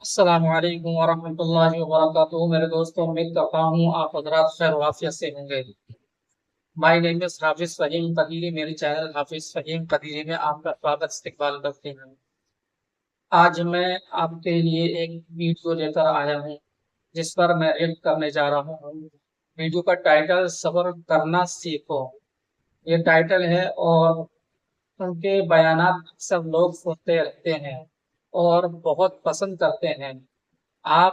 السلام علیکم ورحمۃ اللہ وبرکاتہ میرے دوستوں، امید کرتا ہوں آپ حضرات خیر و عافیت سے ہوں گے۔ مائی نیم از حافظ فہیم قدیری، میری چینل حافظ فہیم قدیری میں آپ کا سواگت استقبال کرتے ہیں۔ آج میں آپ کے لیے ایک ویڈیو لے کر آیا ہوں جس پر میں علم کرنے جا رہا ہوں۔ ویڈیو کا ٹائٹل صبر کرنا سیکھو، یہ ٹائٹل ہے، اور ان کے بیانات اکثر لوگ سنتے رہتے ہیں اور بہت پسند کرتے ہیں۔ آپ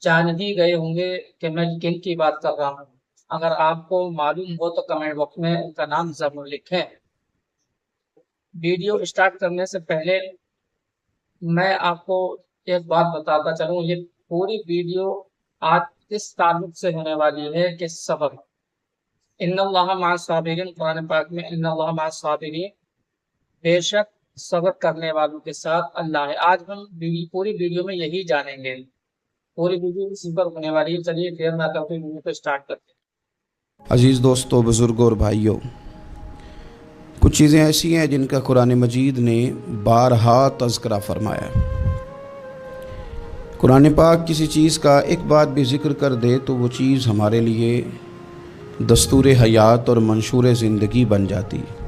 جان ہی گئے ہوں گے کہ میں کن کی بات کر رہا ہوں۔ اگر آپ کو معلوم ہو تو کمنٹ باکس میں ان کا نام ضرور لکھیں۔ ویڈیو اسٹارٹ کرنے سے پہلے میں آپ کو ایک بات بتاتا چلوں، یہ پوری ویڈیو آج اس تعلق سے ہونے والی ہے کہ صبر، ان اللہ مع الصابرین، قرآن پاک میں ان اللہ مع الصابرین، بے شک صبر کرنے والوں کے ساتھ اللہ ہے۔ آج ہم پوری ویڈیو میں یہی جانیں گے، پوری ویڈیو اسی پر ہونے والی ہے۔ چلیے دیر نہ کرتے ویڈیو کو اسٹارٹ کرتے ہیں۔ عزیز دوستو، بزرگوں اور بھائیوں، کچھ چیزیں ایسی ہیں جن کا قرآن مجید نے بارہا تذکرہ فرمایا ہے۔ قرآن پاک کسی چیز کا ایک بات بھی ذکر کر دے تو وہ چیز ہمارے لیے دستور حیات اور منشور زندگی بن جاتی ہے۔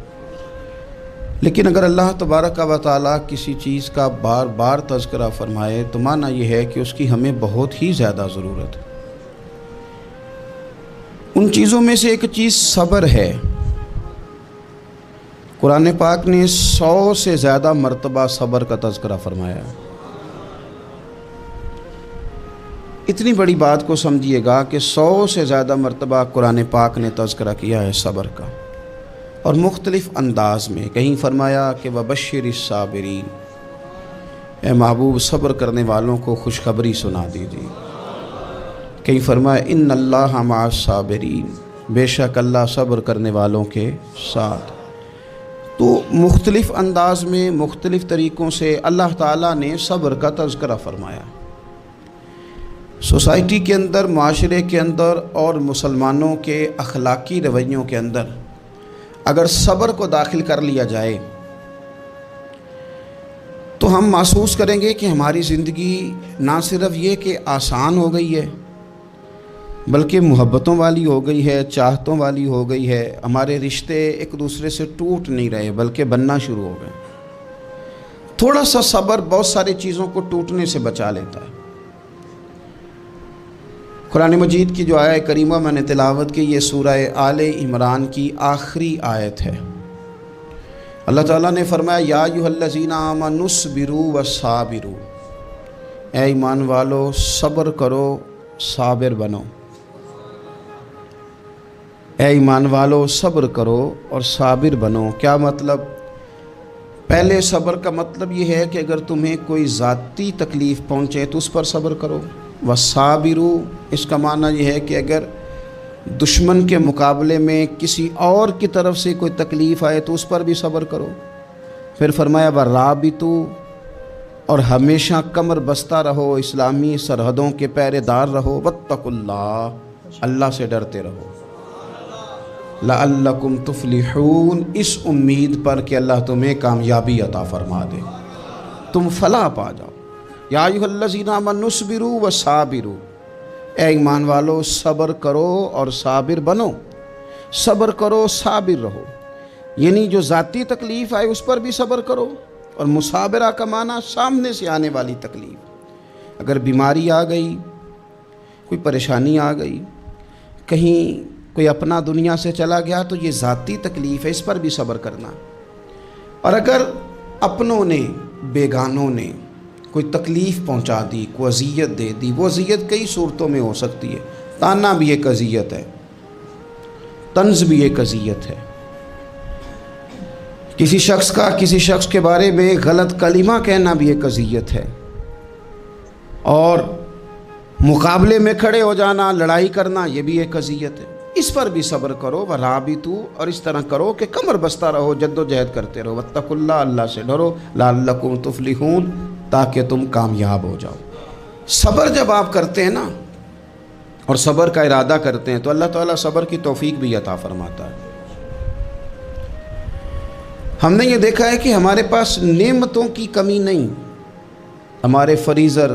لیکن اگر اللہ تبارک و تعالیٰ کسی چیز کا بار بار تذکرہ فرمائے تو معنی یہ ہے کہ اس کی ہمیں بہت ہی زیادہ ضرورت ہے۔ ان چیزوں میں سے ایک چیز صبر ہے۔ قرآن پاک نے 100 سے زیادہ مرتبہ صبر کا تذکرہ فرمایا ہے۔ اتنی بڑی بات کو سمجھیے گا کہ 100 سے زیادہ مرتبہ قرآن پاک نے تذکرہ کیا ہے صبر کا، اور مختلف انداز میں۔ کہیں فرمایا کہ وبشر الصابرین، اے محبوب صبر کرنے والوں کو خوشخبری سنا دیجیے۔ کہیں فرمایا ان اللہ مع الصابرین، بے شک اللہ صبر کرنے والوں کے ساتھ۔ تو مختلف انداز میں، مختلف طریقوں سے اللہ تعالیٰ نے صبر کا تذکرہ فرمایا۔ سوسائٹی کے اندر، معاشرے کے اندر اور مسلمانوں کے اخلاقی رویوں کے اندر اگر صبر کو داخل کر لیا جائے تو ہم محسوس کریں گے کہ ہماری زندگی نہ صرف یہ کہ آسان ہو گئی ہے بلکہ محبتوں والی ہو گئی ہے، چاہتوں والی ہو گئی ہے۔ ہمارے رشتے ایک دوسرے سے ٹوٹ نہیں رہے بلکہ بننا شروع ہو گئے۔ تھوڑا سا صبر بہت ساری چیزوں کو ٹوٹنے سے بچا لیتا ہے۔ قرآن مجید کی جو آیت کریمہ میں نے تلاوت کی، یہ سورہ آل عمران کی آخری آیت ہے۔ اللہ تعالیٰ نے فرمایا یا ایھا الذین آمنوا اصبروا وصابروا، اے ایمان والو صبر کرو، صابر بنو۔ اے ایمان والو صبر کرو اور صابر بنو۔ کیا مطلب؟ پہلے صبر کا مطلب یہ ہے کہ اگر تمہیں کوئی ذاتی تکلیف پہنچے تو اس پر صبر کرو۔ وصابروا، اس کا معنی یہ ہے کہ اگر دشمن کے مقابلے میں کسی اور کی طرف سے کوئی تکلیف آئے تو اس پر بھی صبر کرو۔ پھر فرمایا ورابطوا، اور ہمیشہ کمر بستہ رہو، اسلامی سرحدوں کے پہرے دار رہو۔ واتقوا اللہ، اللہ سے ڈرتے رہو۔ لعلکم تفلحون، اس امید پر کہ اللہ تمہیں کامیابی عطا فرما دے، تم فلاح پا جاؤ۔ یا ایھا الذین آمنوا اصبروا وصابروا، اے ایمان والو صبر کرو اور صابر بنو۔ صبر کرو، صابر رہو، یعنی جو ذاتی تکلیف آئے اس پر بھی صبر کرو۔ اور مصابرہ کا معنی سامنے سے آنے والی تکلیف، اگر بیماری آ گئی، کوئی پریشانی آ گئی، کہیں کوئی اپنا دنیا سے چلا گیا تو یہ ذاتی تکلیف ہے، اس پر بھی صبر کرنا۔ اور اگر اپنوں نے، بیگانوں نے کوئی تکلیف پہنچا دی، کوئی اذیت دے دی، وہ اذیت کئی صورتوں میں ہو سکتی ہے۔ تانا بھی ایک اذیت ہے، طنز بھی ایک اذیت ہے، کسی شخص کے بارے میں غلط کلمہ کہنا بھی ایک اذیت ہے، اور مقابلے میں کھڑے ہو جانا، لڑائی کرنا، یہ بھی ایک اذیت ہے۔ اس پر بھی صبر کرو۔ ورابطوا، اور اس طرح کرو کہ کمر بستہ رہو، جد و جہد کرتے رہو۔ واتقوا اللہ، اللہ سے ڈرو۔ لعلکم تفلحون، تاکہ تم کامیاب ہو جاؤ۔ صبر جب آپ کرتے ہیں نا، اور صبر کا ارادہ کرتے ہیں تو اللہ تعالیٰ صبر کی توفیق بھی عطا فرماتا ہے۔ ہم نے یہ دیکھا ہے کہ ہمارے پاس نعمتوں کی کمی نہیں، ہمارے فریزر،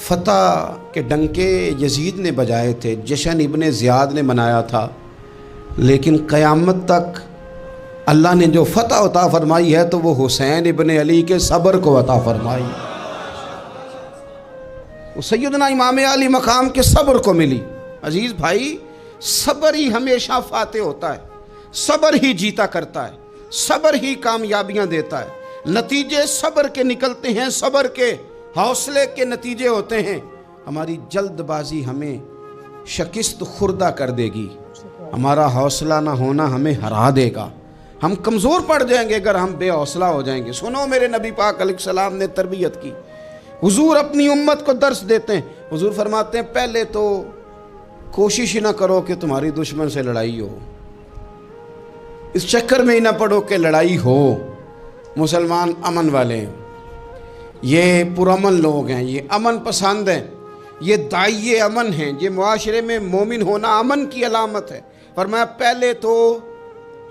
فتح کے ڈنکے یزید نے بجائے تھے، جشن ابن زیاد نے منایا تھا، لیکن قیامت تک اللہ نے جو فتح عطا فرمائی ہے تو وہ حسین ابن علی کے صبر کو عطا فرمائی، وہ سیدنا امام علی مقام کے صبر کو ملی۔ عزیز بھائی، صبر ہی ہمیشہ فاتح ہوتا ہے، صبر ہی جیتا کرتا ہے، صبر ہی کامیابیاں دیتا ہے، نتیجے صبر کے نکلتے ہیں، صبر کے حوصلے کے نتیجے ہوتے ہیں۔ ہماری جلد بازی ہمیں شکست خوردہ کر دے گی، ہمارا حوصلہ نہ ہونا ہمیں ہرا دے گا، ہم کمزور پڑ جائیں گے اگر ہم بے حوصلہ ہو جائیں گے۔ سنو، میرے نبی پاک علیہ السلام نے تربیت کی، حضور اپنی امت کو درس دیتے ہیں، حضور فرماتے ہیں پہلے تو کوشش ہی نہ کرو کہ تمہاری دشمن سے لڑائی ہو، اس چکر میں ہی نہ پڑو کہ لڑائی ہو۔ مسلمان امن والے ہیں، یہ پرامن لوگ ہیں، یہ امن پسند ہیں، یہ داعی امن ہیں، یہ معاشرے میں مومن ہونا امن کی علامت ہے۔ فرمایا پہلے تو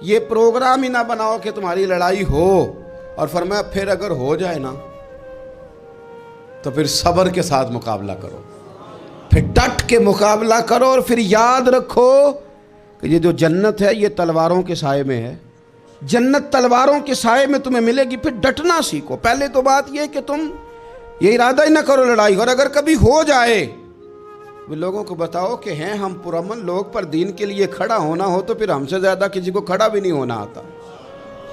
یہ پروگرام ہی نہ بناؤ کہ تمہاری لڑائی ہو، اور فرمایا پھر اگر ہو جائے نا تو پھر صبر کے ساتھ مقابلہ کرو، پھر ڈٹ کے مقابلہ کرو، اور پھر یاد رکھو کہ یہ جو جنت ہے یہ تلواروں کے سائے میں ہے، جنت تلواروں کے سائے میں تمہیں ملے گی۔ پھر ڈٹنا سیکھو۔ پہلے تو بات یہ کہ تم یہ ارادہ ہی نہ کرو لڑائی، اور اگر کبھی ہو جائے وہ لوگوں کو بتاؤ کہ ہیں ہم پرامن لوگ، پر دین کے لیے کھڑا ہونا ہو تو پھر ہم سے زیادہ کسی کو کھڑا بھی نہیں ہونا آتا،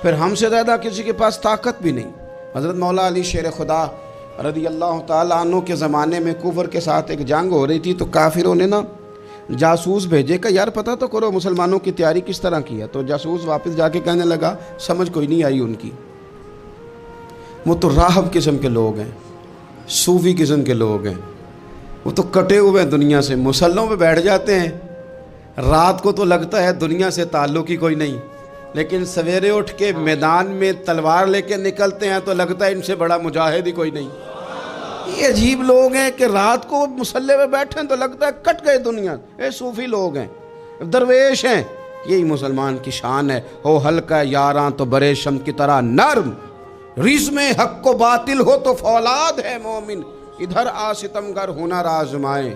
پھر ہم سے زیادہ کسی کے پاس طاقت بھی نہیں۔ حضرت مولا علی شیر خدا رضی اللہ تعالیٰ عنہ کے زمانے میں کفر کے ساتھ ایک جنگ ہو رہی تھی، تو کافروں نے نا جاسوس بھیجے کہ یار پتہ تو کرو مسلمانوں کی تیاری کس طرح کی ہے۔ تو جاسوس واپس جا کے کہنے لگا سمجھ کوئی نہیں آئی ان کی، وہ تو راہب قسم کے لوگ ہیں، صوفی قسم کے لوگ ہیں، وہ تو کٹے ہوئے ہیں دنیا سے، مسلوں پہ بیٹھ جاتے ہیں، رات کو تو لگتا ہے دنیا سے تعلق ہی کوئی نہیں، لیکن سویرے اٹھ کے میدان میں تلوار لے کے نکلتے ہیں تو لگتا ہے ان سے بڑا مجاہد ہی کوئی نہیں۔ یہ عجیب لوگ ہیں کہ رات کو مسلح پہ بیٹھے ہیں تو لگتا ہے کٹ گئے دنیا، یہ صوفی لوگ ہیں، درویش ہیں۔ یہی مسلمان کی شان ہے، ہو ہلکا یاراں تو برے شم کی طرح نرم، رزم حق و باطل ہو تو فولاد ہے مومن، ادھر آ ستمگر ہنر آزمائے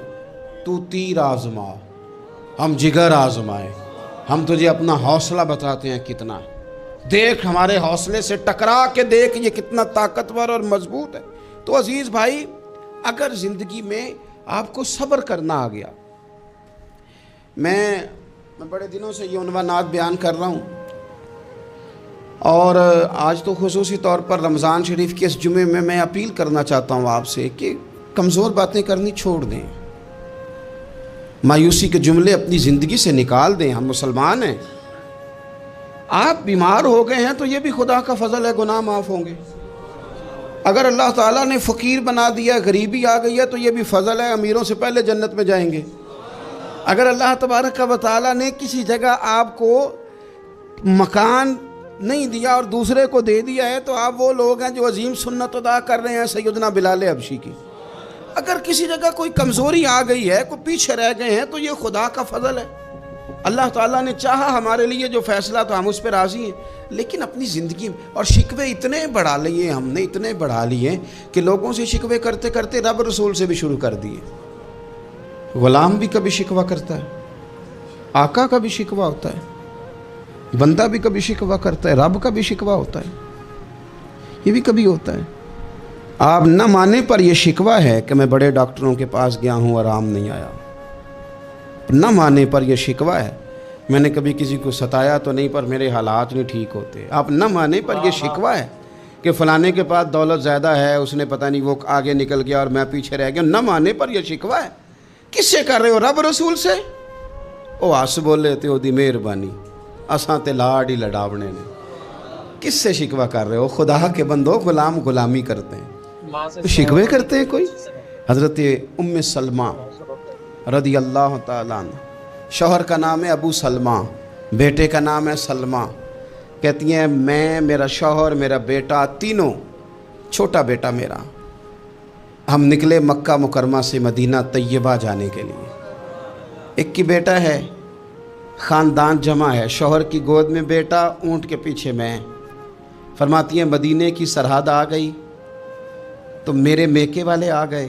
تو تیر آزما، ہم جگر آزمائے، ہم تجھے اپنا حوصلہ بتاتے ہیں کتنا، دیکھ ہمارے حوصلے سے ٹکرا کے دیکھ یہ کتنا طاقتور اور مضبوط ہے۔ تو عزیز بھائی، اگر زندگی میں آپ کو صبر کرنا آ گیا، میں بڑے دنوں سے یہ عنوانات بیان کر رہا ہوں، اور آج تو خصوصی طور پر رمضان شریف کے اس جمعے میں میں اپیل کرنا چاہتا ہوں آپ سے کہ کمزور باتیں کرنی چھوڑ دیں، مایوسی کے جملے اپنی زندگی سے نکال دیں۔ ہم مسلمان ہیں، آپ بیمار ہو گئے ہیں تو یہ بھی خدا کا فضل ہے، گناہ معاف ہوں گے۔ اگر اللہ تعالیٰ نے فقیر بنا دیا، غریبی آ گئی ہے تو یہ بھی فضل ہے، امیروں سے پہلے جنت میں جائیں گے۔ اگر اللہ تبارک و تعالیٰ نے کسی جگہ آپ کو مکان نہیں دیا اور دوسرے کو دے دیا ہے تو آپ وہ لوگ ہیں جو عظیم سنت ادا کر رہے ہیں سیدنا بلال حبشی کی۔ اگر کسی جگہ کوئی کمزوری آ گئی ہے، کوئی پیچھے رہ گئے ہیں تو یہ خدا کا فضل ہے۔ اللہ تعالیٰ نے چاہا ہمارے لیے جو فیصلہ تو ہم اس پہ راضی ہیں، لیکن اپنی زندگی میں اور شکوے اتنے بڑھا لیے، ہم نے اتنے بڑھا لیے کہ لوگوں سے شکوے کرتے کرتے رب رسول سے بھی شروع کر دیے۔ غلام بھی کبھی شکوہ کرتا ہے، آقا کا بھی شکوہ ہوتا ہے، بندہ بھی کبھی شکوہ کرتا ہے، رب کا بھی شکوہ ہوتا ہے، یہ بھی کبھی ہوتا ہے۔ آپ نہ مانے پر یہ شکوہ ہے کہ میں بڑے ڈاکٹروں کے پاس گیا ہوں آرام نہیں آیا، نہ مانے پر یہ شکوہ ہے میں نے کبھی کسی کو ستایا تو نہیں پر میرے حالات نہیں ٹھیک ہوتے۔ آپ نہ مانے پر یہ شکوہ ہے کہ فلانے کے پاس دولت زیادہ ہے، اس نے پتہ نہیں وہ آگے نکل گیا اور میں پیچھے رہ گیا، نہ مانے پر یہ شکوہ ہے۔ کس سے کر رہے ہو؟ رب رسول سے؟ او آس بولے تے دی مہربانی اساں تے لاڈ ہی لڑاونے نے۔ کس سے شکوہ کر رہے ہو؟ خدا کے بندو، غلام غلامی کرتے ہیں، شکوے کرتے ہیں کوئی؟ حضرت ام سلمہ رضی اللہ تعالیٰ عنہ، شوہر کا نام ہے ابو سلمہ، بیٹے کا نام ہے سلمہ، کہتی ہیں میں، میرا شوہر، میرا بیٹا، تینوں، چھوٹا بیٹا میرا، ہم نکلے مکہ مکرمہ سے مدینہ طیبہ جانے کے لیے۔ ایک کی بیٹا ہے، خاندان جمع ہے، شوہر کی گود میں بیٹا، اونٹ کے پیچھے میں۔ فرماتی ہیں مدینے کی سرحد آ گئی تو میرے میکے والے آ گئے،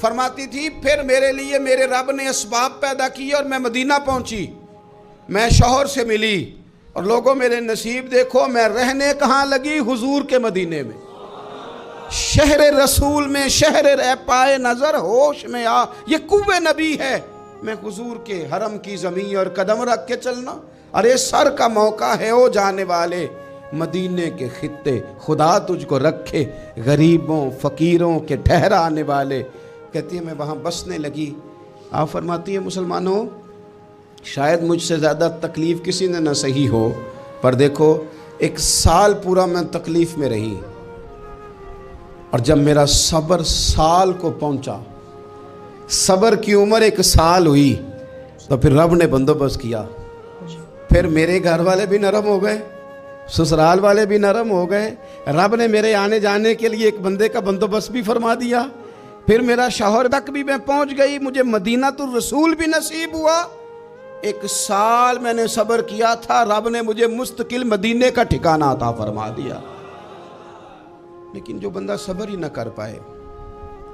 فرماتی تھی پھر میرے لیے میرے رب نے اسباب پیدا کیے اور میں مدینہ پہنچی، میں شوہر سے ملی، اور لوگوں میرے نصیب دیکھو، میں رہنے کہاں لگی؟ حضور کے مدینے میں، شہر رسول میں، شہر اے پائے نظر ہوش میں آ، یہ کوہ نبی ہے، میں حضور کے حرم کی زمین اور قدم رکھ کے چلنا، ارے سر کا موقع ہے او جانے والے، مدینے کے خطے خدا تجھ کو رکھے، غریبوں فقیروں کے ٹھہرانے والے۔ کہتی ہے میں وہاں بسنے لگی۔ آپ فرماتی ہیں مسلمانوں، شاید مجھ سے زیادہ تکلیف کسی نے نہ سہی ہو، پر دیکھو 1 سال پورا میں تکلیف میں رہی، اور جب میرا صبر سال کو پہنچا، صبر کی عمر 1 سال ہوئی، تو پھر رب نے بندوبست کیا، پھر میرے گھر والے بھی نرم ہو گئے، سسرال والے بھی نرم ہو گئے، رب نے میرے آنے جانے کے لیے ایک بندے کا بندوبست بھی فرما دیا، پھر میرا شوہر تک بھی میں پہنچ گئی، مجھے مدینہ الرسول بھی نصیب ہوا۔ 1 سال میں نے صبر کیا تھا، رب نے مجھے مستقل مدینے کا ٹھکانہ عطا فرما دیا۔ لیکن جو بندہ صبر ہی نہ کر پائے،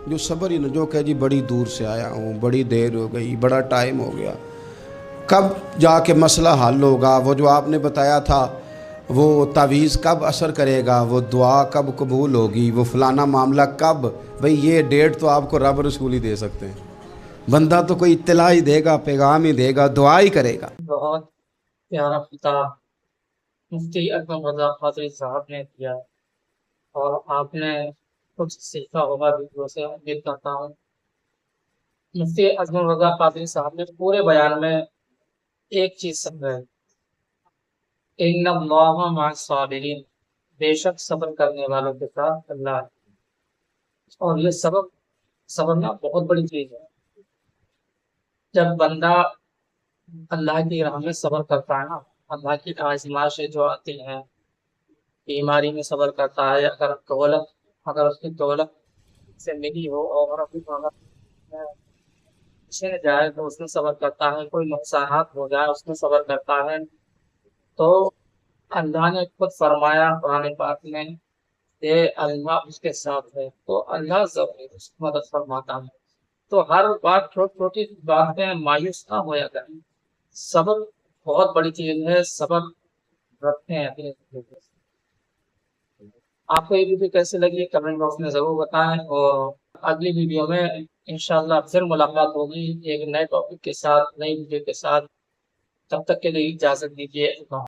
جو صبر ہی نہ، جو کہ جی بڑی دور سے آیا ہوں، بڑی دیر ہو گئی، بڑا ٹائم ہو گیا، کب جا کے مسئلہ حل ہوگا؟ وہ جو آپ نے بتایا تھا وہ تعویذ کب اثر کرے گا، وہ دعا کب قبول ہوگی، وہ فلانا معاملہ کب؟ بھئی یہ ڈیٹ تو آپ کو رب رسول ہی دے سکتے ہیں، بندہ تو کوئی اطلاع ہی دے گا، پیغام ہی دے گا، دعا ہی کرے گا۔ بہت پیارا خطاب مفتی اکرم رضا قادری صاحب نے دیا، اور آپ نے کچھ سیکھا ہوگا ویڈیو سے، امید کرتا ہوں۔ مفتی اکرم رضا قادری صاحب نے پورے بیان میں ایک چیز سمجھائی، ان اللہ مع الصابرین، بے شک صبر کرنے والوں کے ساتھ اللہ ہے۔ اور یہ صبر نا بہت بڑی چیز ہے۔ جب بندہ اللہ کی راہ میں صبر کرتا ہے نا، اللہ کی آزمائشیں جو آتی ہیں، بیماری میں صبر کرتا ہے، اگر اس کی دولت سے ملی ہو، اور کسی نے جائے تو اس میں صبر کرتا ہے، کوئی نقصانات ہو جائے اس میں صبر کرتا ہے، تو اللہ نے خود فرمایا قرآن پاک میں کہ اللہ اس کے ساتھ ہے، تو اللہ ضرور اس کی مدد فرماتا ہے۔ تو ہر بات چھوٹی چھوٹی بات میں مایوس نہ ہویا کریں، صبر بہت بڑی چیز ہے، صبر رکھتے ہیں اپنے زندگی میں۔ آپ کو یہ ویڈیو کیسے لگی کمنٹ باکس میں ضرور بتائیں، اور اگلی ویڈیو میں انشاءاللہ پھر ملاقات ہوگی ایک نئے ٹاپک کے ساتھ، نئی ویڈیو کے ساتھ۔ تب تک کے لیے اجازت دیجیے۔